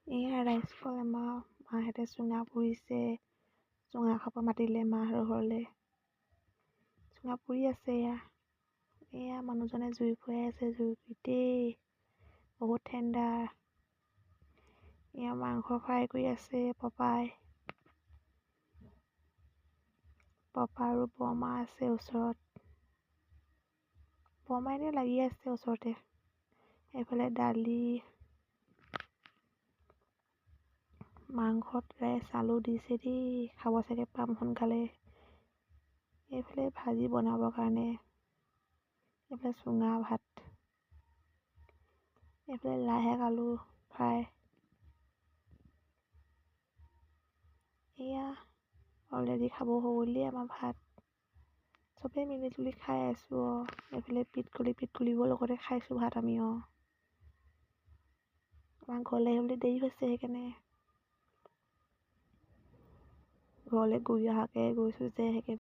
এয়া ৰাইজ কল মাহঁতে চুঙা পুৰিছে। চুঙা খাব মাতিলে মাহঁতৰ ঘৰলে। চুঙা পুৰি আছে এয়া মানুহজনে জুই ফুৱাই আছে জুইতেই বহুত ঠাণ্ডা। এয়া মাংস ফ্ৰাই কৰি আছে পপাই আৰু বৰমা আছে ওচৰত। বৰমা এনেই লাগি আছে ওচৰতে। এইফালে দালি মাংসত ৰাইচ আলু দিছে দেই, খাব চাগে পাম সোনকালে। এইফালে ভাজি বনাবৰ কাৰণে, এইফালে চুঙা ভাত, এইফালে লাই শাক আলু ফ্ৰাই। এয়া অলৰেডি খাব হ'লেই আমাৰ ভাত। চবেই মিলি জুলি খাই আছোঁ এইফালে পিতকুলিবোৰৰ লগতে খাইছোঁ ভাত আমি আমাৰ ঘৰলৈ আহিবলৈ দেৰি হৈছে সেইকাৰণে ঘৰলৈ ঘূৰি অহাকৈ গৈছোঁ যে সেইকাৰণে